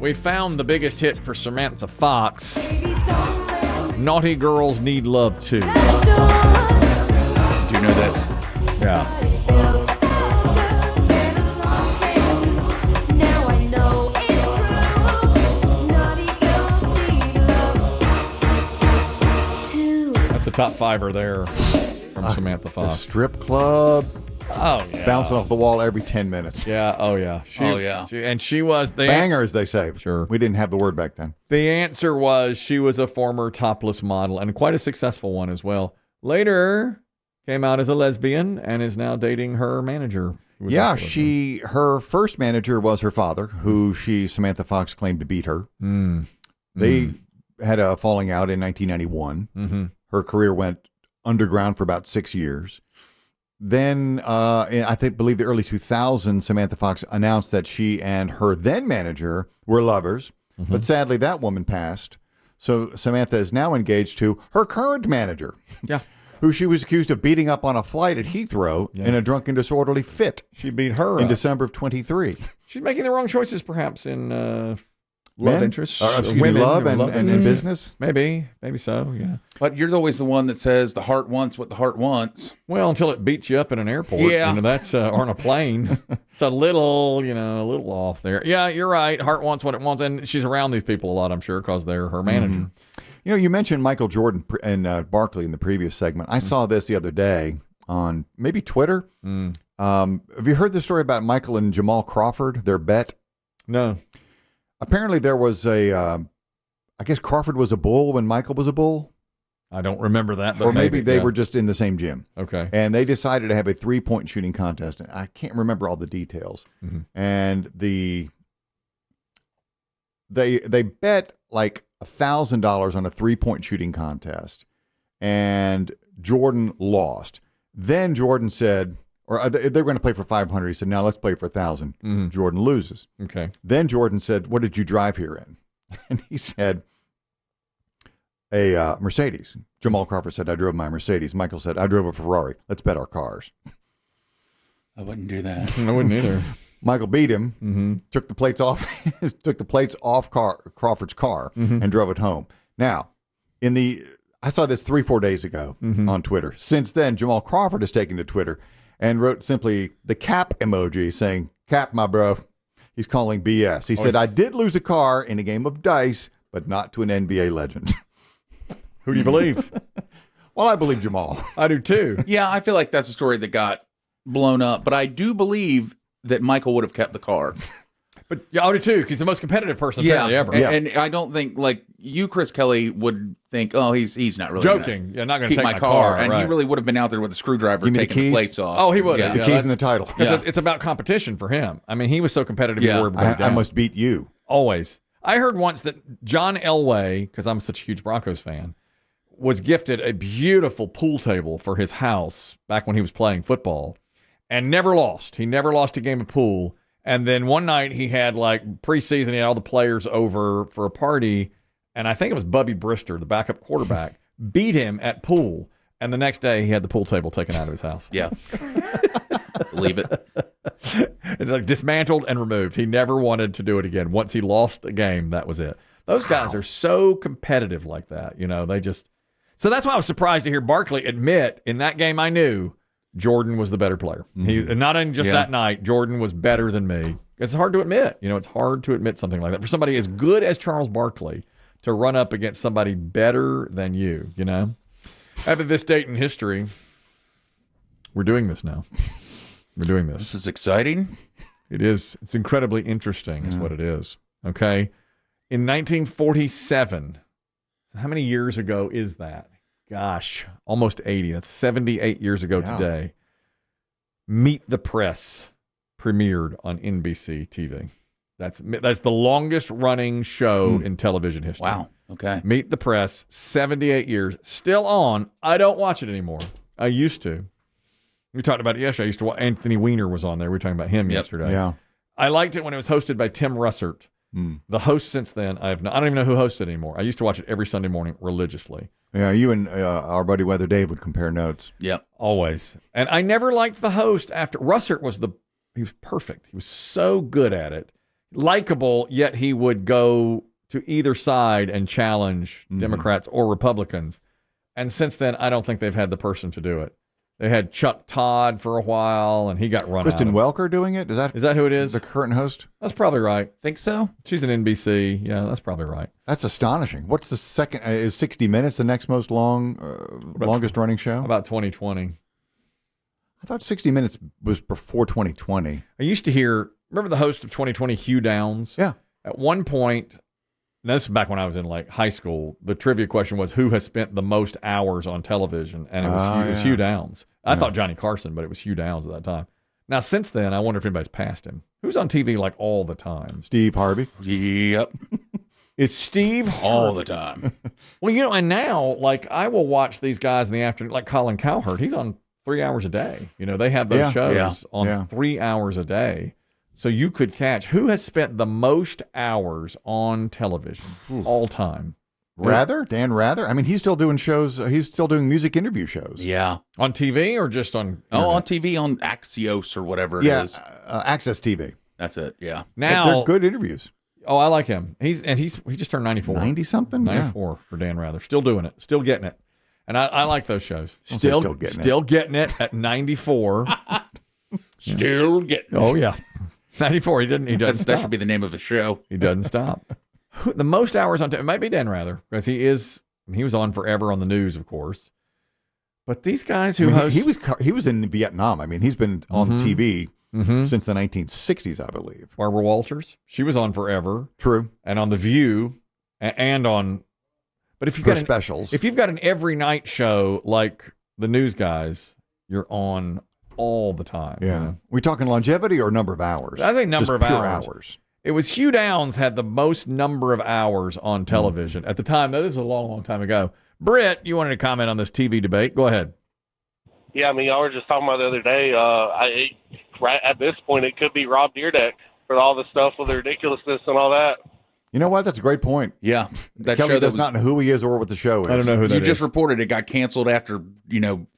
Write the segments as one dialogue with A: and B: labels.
A: We found the biggest hit for Samantha Fox. Naughty Girls Need Love Too. Do you
B: know this?
A: Yeah. That's a top fiver there from Samantha Fox.
C: The strip club.
A: Oh, yeah.
C: Bouncing off the wall every 10 minutes.
A: Yeah, oh, yeah. She was the
C: bangers, they say.
A: Sure.
C: We didn't have the word back then.
A: The answer was she was a former topless model and quite a successful one as well. Later, came out as a lesbian and is now dating her manager.
C: Yeah, her first manager was her father, who Samantha Fox claimed to beat her. They had a falling out in 1991. Her career went underground for about 6 years. Then, believe the early 2000s, Samantha Fox announced that she and her then manager were lovers. But sadly, that woman passed. So Samantha is now engaged to her current manager, who she was accused of beating up on a flight at Heathrow in a drunken, disorderly fit.
A: She beat her
C: in
A: up.
C: December of 23.
A: She's making the wrong choices, perhaps, in love interests.
C: Women, love and business?
A: Maybe so, yeah.
B: But you're always the one that says the heart wants what the heart wants.
A: Well, until it beats you up in an airport.
B: Yeah.
A: That's on a plane. It's a little off there. Yeah, you're right. Heart wants what it wants. And she's around these people a lot, I'm sure, because they're her manager.
C: You mentioned Michael Jordan and Barkley in the previous segment. I saw this the other day on maybe Twitter. Have you heard the story about Michael and Jamal Crawford, their bet?
A: No.
C: Apparently there was I guess Crawford was a bull when Michael was a bull.
A: I don't remember that. But
C: or maybe they were just in the same gym.
A: Okay.
C: And they decided to have a 3-point shooting contest. I can't remember all the details. And they bet like $1,000 on a 3-point shooting contest. And Jordan lost. Then Jordan said, or they were going to play for 500. He said, "Now let's play for 1,000." Jordan loses.
A: Okay.
C: Then Jordan said, "What did you drive here in?" And he said, "A Mercedes." Jamal Crawford said, "I drove my Mercedes." Michael said, "I drove a Ferrari. Let's bet our cars."
B: I wouldn't do that.
A: I wouldn't either.
C: Michael beat him, took the plates off Crawford's car and drove it home. Now, I saw this 3-4 days ago on Twitter. Since then, Jamal Crawford has taken to Twitter and wrote simply the cap emoji saying, "Cap, my bro." He's calling BS. He said, "I did lose a car in a game of dice, but not to an NBA legend."
A: Who do you believe?
C: Well, I believe Jamal.
A: I do too.
B: Yeah, I feel like that's a story that got blown up, but I do believe that Michael would have kept the car.
A: But I do too, because he's the most competitive person apparently ever.
B: And I don't think, like you, Chris Kelly, would think, "Oh, he's not really
A: joking. Yeah, not going to
B: keep
A: take
B: my car." And
A: right.
B: he really would have been out there with a screwdriver taking the plates off.
A: Oh, he would have.
C: The keys and the title.
A: Because it's about competition for him. I mean, he was so competitive. He wore everybody
C: I
A: down.
C: must beat you.
A: Always. I heard once that John Elway, because I'm such a huge Broncos fan, was gifted a beautiful pool table for his house back when he was playing football and never lost. He never lost a game of pool. And then one night he had like preseason, he had all the players over for a party. And I think it was Bubby Brister, the backup quarterback, beat him at pool. And the next day he had the pool table taken out of his house.
B: Yeah. Believe it.
A: It's like dismantled and removed. He never wanted to do it again. Once he lost a game, that was it. Those guys are so competitive like that. They just. So that's why I was surprised to hear Barkley admit in that game I knew Jordan was the better player. Not in just that night, Jordan was better than me. It's hard to admit. It's hard to admit something like that. For somebody as good as Charles Barkley to run up against somebody better than you, At this date in history, we're doing this now. We're doing this.
B: This is exciting.
A: It is. It's incredibly interesting is what it is. Okay? In 1947, how many years ago is that? Gosh, almost 80. That's 78 years ago today. Meet the Press premiered on NBC TV. That's the longest running show in television history.
B: Wow. Okay.
A: Meet the Press, 78 years, still on. I don't watch it anymore. I used to. We talked about it yesterday. I used to watch. Anthony Weiner was on there. We were talking about him yesterday.
C: Yeah.
A: I liked it when it was hosted by Tim Russert. The host since then, I don't even know who hosts it anymore. I used to watch it every Sunday morning religiously.
C: Yeah, you and our buddy Weather Dave would compare notes.
B: Yep.
A: Always. And I never liked the host after. Russert he was perfect. He was so good at it. likable, yet he would go to either side and challenge Democrats or Republicans. And since then, I don't think they've had the person to do it. They had Chuck Todd for a while, and he got run
C: Kristen
A: out.
C: Welker doing it? Is that
A: who it is?
C: The current host?
A: That's probably right.
B: Think so?
A: She's an NBC. Yeah, that's probably right.
C: That's astonishing. What's the second? Is 60 Minutes the next most longest running show?
A: About 2020.
C: I thought 60 Minutes was before 2020.
A: I used to hear, remember the host of 2020, Hugh Downs?
C: Yeah.
A: At one point, this is back when I was in like high school, the trivia question was who has spent the most hours on television? And it was Hugh Downs. I thought Johnny Carson, but it was Hugh Downs at that time. Now, since then, I wonder if anybody's passed him. Who's on TV like all the time?
C: Steve Harvey.
B: Yep.
A: It's Steve Harvey.
B: All the time.
A: Well, and now, like, I will watch these guys in the afternoon, like Colin Cowherd. He's on 3 hours a day. They have those shows on 3 hours a day. So you could catch who has spent the most hours on television all time.
C: Dan Rather? I mean, he's still doing shows. He's still doing music interview shows.
B: Yeah.
A: On TV or just on?
B: On TV, on Axios or whatever it is.
C: Access TV.
B: That's it. Yeah.
A: Now
C: they're good interviews.
A: Oh, I like him. He just turned 94.
C: 90-something?
A: 94 for Dan Rather. Still doing it. Still getting it. And I like those shows.
C: Still
A: getting it at 94.
B: Still getting it.
A: Oh, yeah. 94. He doesn't stop.
B: That should be the name of the show.
A: He doesn't stop. The most hours on it might be Dan Rather, because he was on forever on the news, of course. But these guys who host,
C: he was in Vietnam. I mean, he's been on TV since the 1960s, I believe.
A: Barbara Walters, she was on forever.
C: True.
A: And on The View, and on. But if you've got
C: specials,
A: if you've got an every night show like the news guys, you're on all the time.
C: Yeah. We talking longevity or number of hours?
A: I think number
C: Just
A: of
C: pure
A: hours. It was Hugh Downs had the most number of hours on television at the time. Now, this is a long, long time ago. Britt, you wanted to comment on this TV debate. Go ahead.
D: Yeah, I mean, y'all were just talking about the other day. Right at this point, it could be Rob Dyrdek for all the stuff with the ridiculousness and all that.
C: You know what? That's a great point.
B: Yeah. That
C: Kelly
B: show
C: does not know who he is or what the show is.
A: I don't know who that is.
B: You just reported it got canceled after,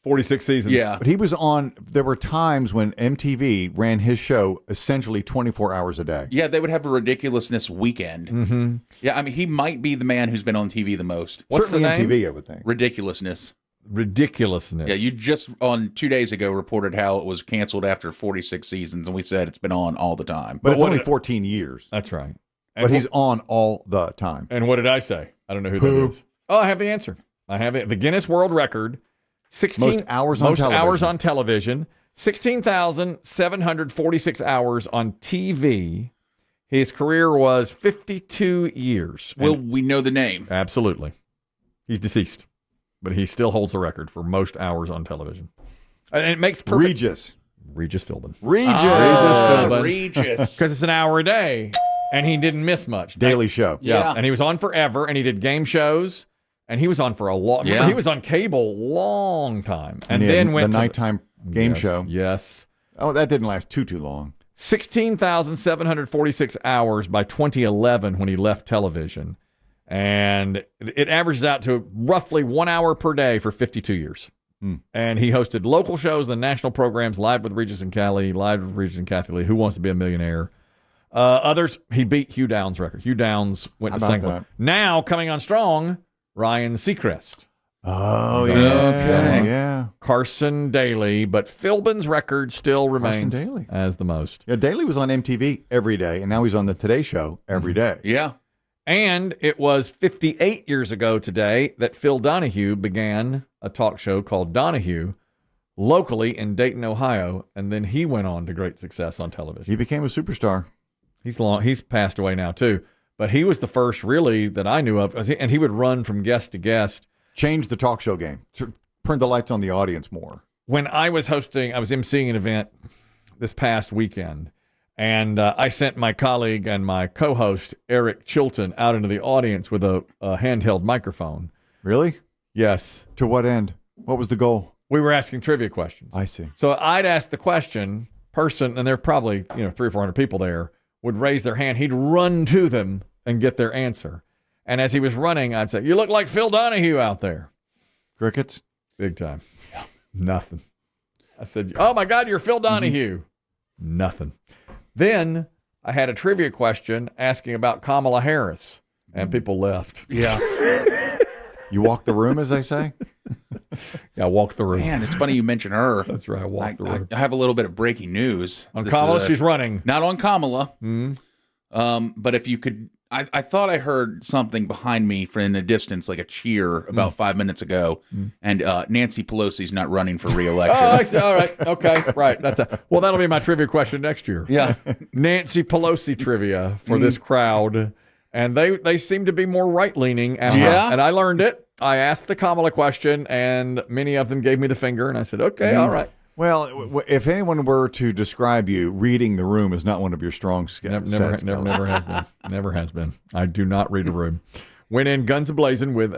A: 46 seasons.
B: Yeah.
C: But he was on, there were times when MTV ran his show essentially 24 hours a day.
B: Yeah, they would have a ridiculousness weekend.
A: Mm-hmm.
B: Yeah, I mean, he might be the man who's been on TV the most.
A: What's
C: Certainly
A: the name?
C: MTV, I would think.
B: Ridiculousness.
A: Ridiculousness.
B: Yeah, you just on 2 days ago reported how it was canceled after 46 seasons, and we said it's been on all the time.
C: But it's only 14 years.
A: That's right.
C: But he's on all the time.
A: And what did I say? I don't know who that is. Oh, I have the answer. I have it. The Guinness World Record. 16
C: most hours on television.
A: 16,746 hours on TV. His career was 52 years.
B: Will we know the name?
A: Absolutely. He's deceased, but he still holds the record for most hours on television. And it makes perfect. Regis Philbin.
B: Regis.
A: Because it's an hour a day, and he didn't miss much.
C: Daily Show.
A: Yeah. And he was on forever, and he did game shows, and he was on for a long time. Remember, he was on cable long time. And then went
C: the
A: to
C: nighttime game show.
A: Yes.
C: Oh, that didn't last too long.
A: 16,746 hours by 2011 when he left television. And it averages out to roughly 1 hour per day for 52 years. And he hosted local shows and national programs, Live with Regis and Kelly, Live with Regis and Kathy Lee, Who Wants to Be a Millionaire. Others, he beat Hugh Downs' record. Hugh Downs went to single. Now, coming on strong, Ryan Seacrest.
C: Oh, yeah.
B: Okay.
C: Yeah.
A: Carson Daly, but Philbin's record still remains as the most.
C: Yeah, Daly was on MTV every day, and now he's on the Today Show every day.
B: Yeah.
A: And it was 58 years ago today that Phil Donahue began a talk show called Donahue locally in Dayton, Ohio, and then he went on to great success on television.
C: He became a superstar.
A: He's passed away now too, but he was the first really that I knew of, and he would run from guest to guest.
C: Changed the talk show game. Turn the lights on the audience more.
A: When I was MCing an event this past weekend. And I sent my colleague and my co-host, Eric Chilton, out into the audience with a handheld microphone.
C: Really?
A: Yes.
C: To what end? What was the goal?
A: We were asking trivia questions.
C: I see.
A: So I'd ask the question, and there are probably 300 or 400 people there, would raise their hand. He'd run to them and get their answer. And as he was running, I'd say, "You look like Phil Donahue out there."
C: Crickets?
A: Big time. Nothing. I said, "Oh, my God, you're Phil Donahue." Nothing. Then I had a trivia question asking about Kamala Harris, and people left.
B: Yeah.
C: You walk the room, as they say?
A: Yeah, walk the room.
B: Man, it's funny you mention her.
A: That's right, walk the room.
B: I have a little bit of breaking news.
A: On Kamala, she's running.
B: Not on Kamala. But if you could, I thought I heard something behind me in the distance, like a cheer about 5 minutes ago, and Nancy Pelosi's not running for re-election.
A: Oh, I see. All right. Okay. Right. Well, that'll be my trivia question next year.
B: Yeah.
A: Nancy Pelosi trivia for this crowd. And they seem to be more right-leaning. And I learned it. I asked the Kamala question, and many of them gave me the finger, and I said, okay, all right.
C: Well, if anyone were to describe you, reading the room is not one of your strong skills.
A: Never has been. Never has been. I do not read a room. Went in guns a-blazing with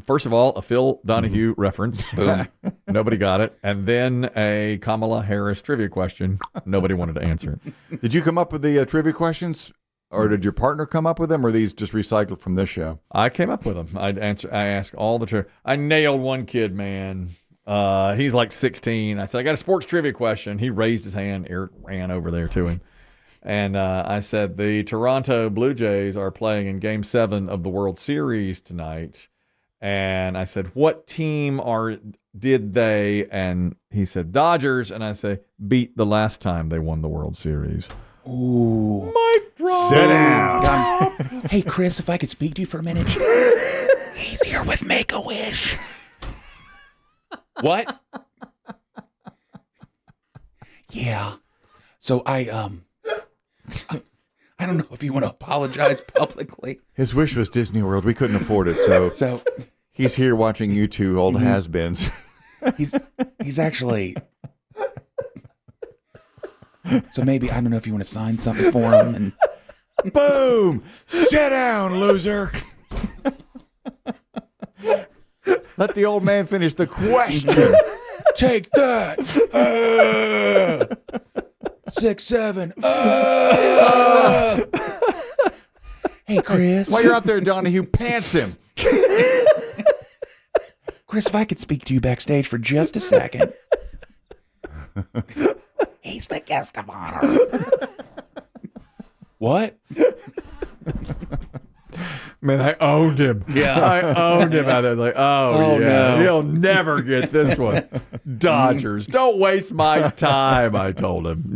A: first of all, a Phil Donahue reference. Boom. Nobody got it. And then a Kamala Harris trivia question. Nobody wanted to answer it.
C: Did you come up with the trivia questions? Or did your partner come up with them, or are these just recycled from this show?
A: I came up with them. I asked all the trivia. I nailed one kid, man. He's like 16. I said, I got a sports trivia question. He raised his hand. Eric ran over there to him. And I said, the Toronto Blue Jays are playing in Game 7 of the World Series tonight. And I said, what team did they? And he said, Dodgers. And I say, beat the last time they won the World Series.
B: Ooh.
A: Mic drop.
C: Sit down.
B: Hey, Chris, if I could speak to you for a minute. He's here with Make-A-Wish. What? Yeah. So I don't know if you want to apologize publicly.
C: His wish was Disney World. We couldn't afford it, so he's here watching you two old has-beens.
B: He's actually... So maybe, I don't know if you want to sign something for him. And
C: boom! Sit down, loser. Let the old man finish the question.
B: Take that. 6'7". Hey, Chris.
C: While you're out there, Donahue, pants him.
B: Chris, if I could speak to you backstage for just a second. He's the guest of honor. What?
A: Man, I owned him.
B: Yeah.
A: I owned him out there. Like, oh yeah.
B: no.
A: He'll never get this one. Dodgers. Don't waste my time, I told him.